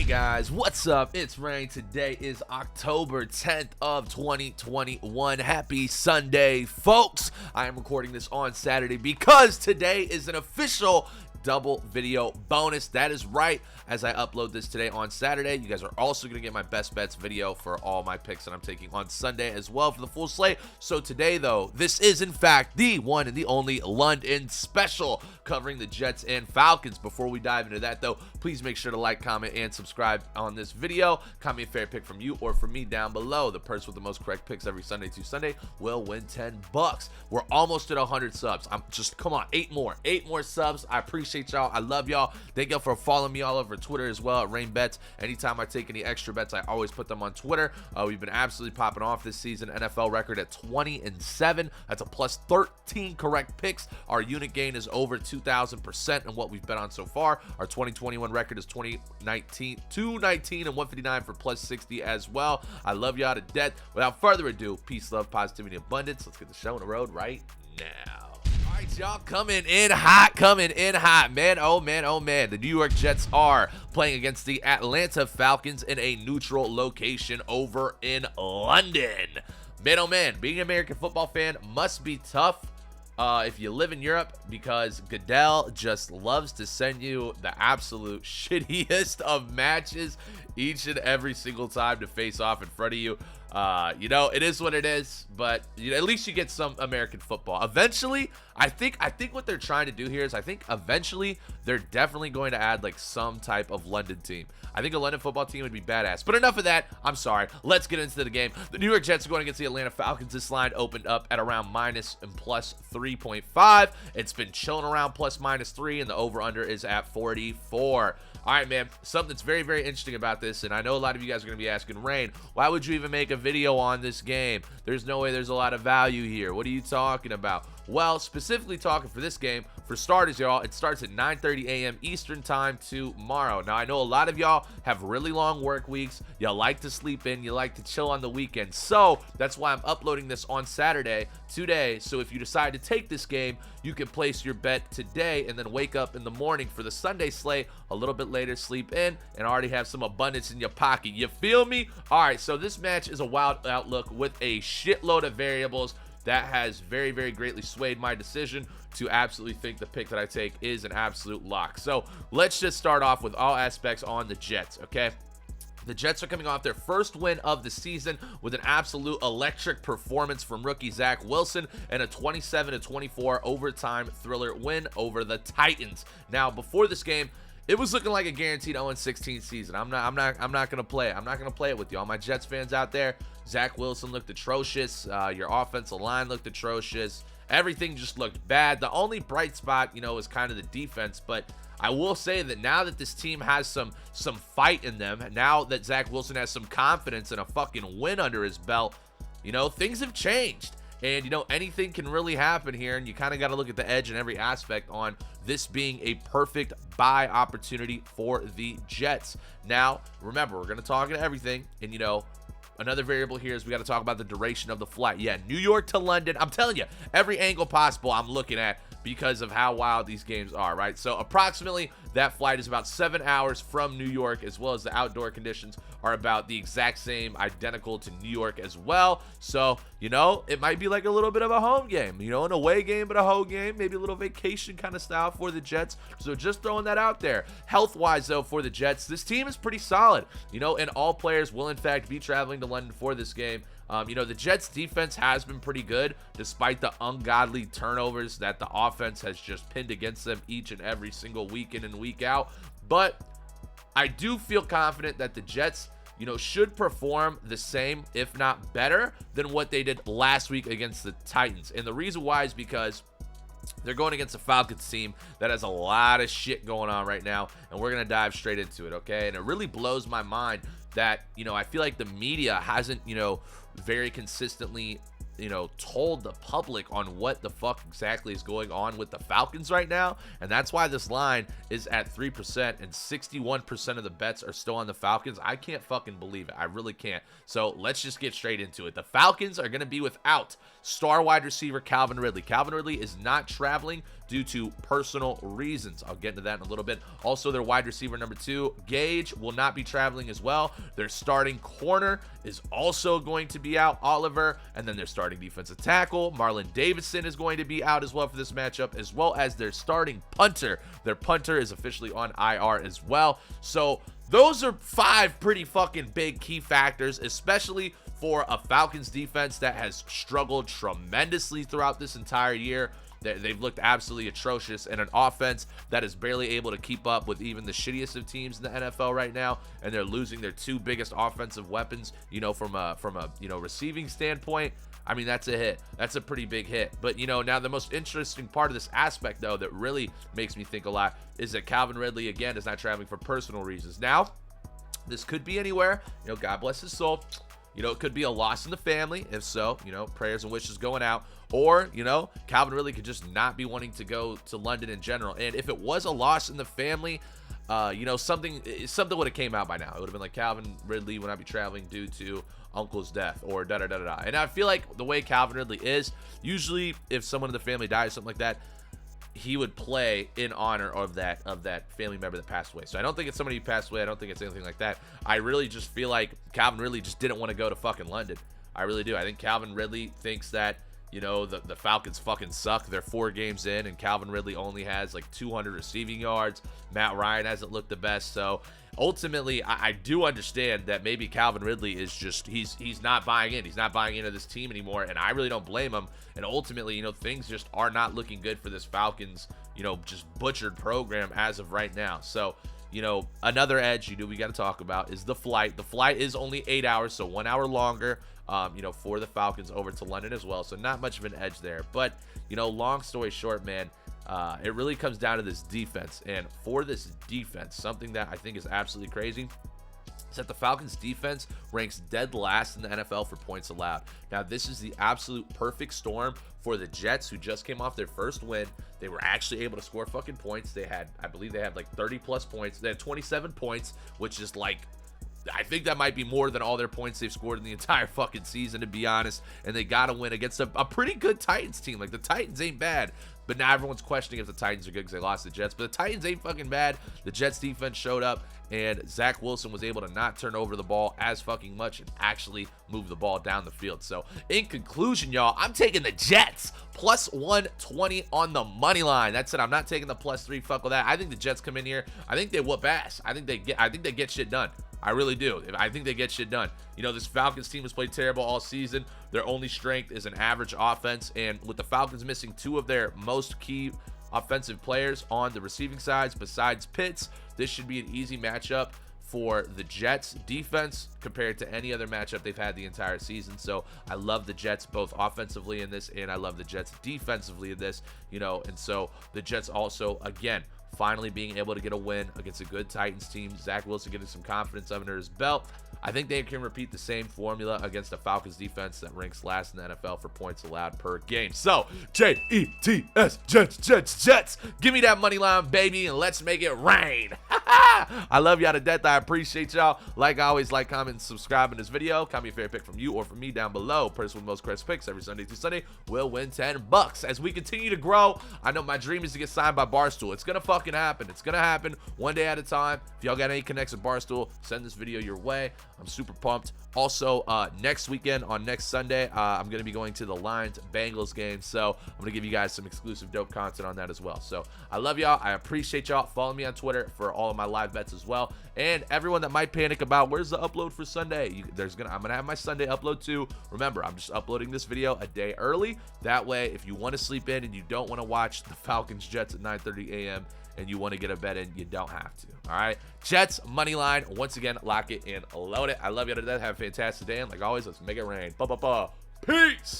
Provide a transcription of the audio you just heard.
Guys, what's up? It's Rayn. Today is October 10th of 2021. Happy Sunday, folks. I am recording this on Saturday because today is an official double video bonus. That is right. As I upload this today on Saturday, you guys are also going to get my best bets video for all my picks that I'm taking on Sunday as well for the full slate. So today, though, this is in fact the one and the only London special covering the Jets and Falcons. Before we dive into that, though, please make sure to like, comment, and subscribe on this video. Comment a favorite pick from you or from me down below. The person with the most correct picks every Sunday to Sunday will win $10. We're almost at 100 subs. I'm just, come on, 8 more subs. I appreciate y'all. I love y'all. Thank y'all for following me all over Twitter as well at Rayn Bets. Anytime I take any extra bets, I always put them on Twitter. We've been absolutely popping off this season. NFL record at 20-7. That's a plus 13 correct picks. Our unit gain is over 2,000% in what we've bet on so far. Our 2021 record is 219 and 159 for plus 60 as well. I love y'all to death. Without further ado, peace, love, positivity, and abundance. Let's get the show on the road right now. All right, y'all, coming in hot, man. Oh man, the New York Jets are playing against the Atlanta Falcons in a neutral location over in London. Man, oh man, being an American football fan must be tough if you live in Europe, because Godell just loves to send you the absolute shittiest of matches each and every single time to face off in front of you. You know, it is what it is, but you know, at least you get some American football. Eventually, I think what they're trying to do here is I think eventually they're definitely going to add like some type of London team. I think a London football team would be badass. But enough of that. I'm sorry. Let's get into the game. The New York Jets are going against the Atlanta Falcons. This line opened up at around minus and plus 3.5. It's been chilling around plus minus 3, and the over-under is at 44. All right, man, something that's very, very interesting about this, and I know a lot of you guys are going to be asking, Rayn, why would you even make a video on this game? There's no way there's a lot of value here. What are you talking about? Well, specifically talking for this game, for starters, y'all, it starts at 9:30 a.m. Eastern time tomorrow. Now, I know a lot of y'all have really long work weeks. Y'all like to sleep in. You like to chill on the weekend. So that's why I'm uploading this on Saturday today. So if you decide to take this game, you can place your bet today and then wake up in the morning for the Sunday slate a little bit later, sleep in, and already have some abundance in your pocket. You feel me? All right, so this match is a wild outlook with a shitload of variables. That has very, very greatly swayed my decision to absolutely think the pick that I take is an absolute lock. So let's just start off with all aspects on the Jets, okay? The Jets are coming off their first win of the season with an absolute electric performance from rookie Zach Wilson and a 27-24 overtime thriller win over the Titans. Now, before this game, it was looking like a guaranteed 0-16 season. I'm not gonna play it. I'm not gonna play it with you. All my Jets fans out there, Zach Wilson looked atrocious. Your offensive line looked atrocious. Everything just looked bad. The only bright spot, you know, is kind of the defense. But I will say that now that this team has some fight in them, now that Zach Wilson has some confidence and a fucking win under his belt, you know, things have changed. And, you know, anything can really happen here, and you kind of got to look at the edge in every aspect on this being a perfect buy opportunity for the Jets. Now, remember, we're going to talk into everything, and, you know, another variable here is we got to talk about the duration of the flight. Yeah, New York to London. I'm telling you, every angle possible I'm looking at because of how wild these games are, right? So approximately that flight is about 7 hours from New York, as well as the outdoor conditions are about the exact same, identical to New York as well. So, you know, it might be like a little bit of a home game, you know, an away game, but a home game, maybe a little vacation kind of style for the Jets. So just throwing that out there. Health-wise, though, for the Jets, this team is pretty solid, you know, and all players will, in fact, be traveling to London for this game. You know, the Jets defense has been pretty good despite the ungodly turnovers that the offense has just pinned against them each and every single week in and week out. But I do feel confident that the Jets, you know, should perform the same, if not better, than what they did last week against the Titans. And the reason why is because they're going against a Falcons team that has a lot of shit going on right now, and we're going to dive straight into it, okay? And it really blows my mind that, you know, I feel like the media hasn't, you know, very consistently, you know, told the public on what the fuck exactly is going on with the Falcons right now. And that's why this line is at 3% and 61% of the bets are still on the Falcons. I can't fucking believe it. I really can't. So let's just get straight into it. The Falcons are going to be without star wide receiver Calvin Ridley. Calvin Ridley is not traveling due to personal reasons. I'll get into that in a little bit. Also, their wide receiver number 2, Gage, will not be traveling as well. Their starting corner is also going to be out, Oliver, and then their starting defensive tackle, Marlon Davidson, is going to be out as well for this matchup, as well as their starting punter. Their punter is officially on IR as well. So those are 5 pretty fucking big key factors, especially for a Falcons defense that has struggled tremendously throughout this entire year. They've looked absolutely atrocious, and an offense that is barely able to keep up with even the shittiest of teams in the NFL right now, and they're losing their 2 biggest offensive weapons, from a receiving standpoint. I mean, that's a hit. That's a pretty big hit. But, now the most interesting part of this aspect, though, that really makes me think a lot is that Calvin Ridley, again, is not traveling for personal reasons. Now, this could be anywhere. God bless his soul. It could be a loss in the family. If so, prayers and wishes going out. Or, Calvin Ridley could just not be wanting to go to London in general. And if it was a loss in the family, something would have came out by now. It would have been like, Calvin Ridley would not be traveling due to uncle's death, or da-da-da-da-da. And I feel like the way Calvin Ridley is, usually if someone in the family dies, something like that, he would play in honor of that family member that passed away. So I don't think it's somebody who passed away. I don't think it's anything like that. I really just feel like Calvin Ridley just didn't want to go to fucking London. I really do. I think Calvin Ridley thinks that, the Falcons fucking suck. They're 4 games in, and Calvin Ridley only has like 200 receiving yards. Matt Ryan hasn't looked the best. So ultimately, I do understand that maybe Calvin Ridley is just, he's not buying in. He's not buying into this team anymore, and I really don't blame him. And ultimately, things just are not looking good for this Falcons, just butchered program as of right now. So, another edge we got to talk about is the flight. The flight is only 8 hours, so 1 hour longer, for the Falcons over to London as well. So not much of an edge there. But, long story short, man, it really comes down to this defense. And for this defense, something that I think is absolutely crazy is that the Falcons defense ranks dead last in the NFL for points allowed. Now, this is the absolute perfect storm for the Jets, who just came off their first win. They were actually able to score fucking points. I believe they had like 30 plus points. They had 27 points, which is like, I think that might be more than all their points they've scored in the entire fucking season, to be honest. And they got to win against a pretty good Titans team. Like, the Titans ain't bad. But now everyone's questioning if the Titans are good because they lost the Jets. But the Titans ain't fucking bad. The Jets defense showed up, and Zach Wilson was able to not turn over the ball as fucking much and actually move the ball down the field. So, in conclusion, y'all, I'm taking the Jets plus 120 on the money line. That's it. I'm not taking the plus 3. Fuck with that. I think the Jets come in here. I think they whoop ass. I think they get shit done. I really do. I think they get shit done. This Falcons team has played terrible all season. Their only strength is an average offense. And with the Falcons missing 2 of their most key offensive players on the receiving sides besides Pitts, this should be an easy matchup for the Jets defense compared to any other matchup they've had the entire season. So I love the Jets both offensively in this, and I love the Jets defensively in this, and so the Jets also, again, finally being able to get a win against a good Titans team. Zach Wilson getting some confidence under his belt. I think they can repeat the same formula against the Falcons defense that ranks last in the NFL for points allowed per game. So, Jets, Jets. Give me that money line, baby, and let's make it rain. I love y'all to death. I appreciate y'all. Like always, like, comment, and subscribe in this video. Comment your favorite pick from you or from me down below. Person with the most correct picks every Sunday through Sunday will win $10. As we continue to grow, I know my dream is to get signed by Barstool. It's going to fucking happen. It's going to happen one day at a time. If y'all got any connects with Barstool, send this video your way. I'm super pumped. Also, next weekend on next Sunday, I'm going to be going to the Lions-Bengals game. So I'm going to give you guys some exclusive dope content on that as well. So I love y'all. I appreciate y'all. Follow me on Twitter for all of my live bets as well. And everyone that might panic about where's the upload for Sunday, I'm going to have my Sunday upload too. Remember, I'm just uploading this video a day early. That way, if you want to sleep in and you don't want to watch the Falcons-Jets at 9:30 a.m., and you want to get a bet in, you don't have to. All right, Jets money line. Once again, lock it and load it. I love you to death. Have a fantastic day, and like always, let's make it rain. Peace.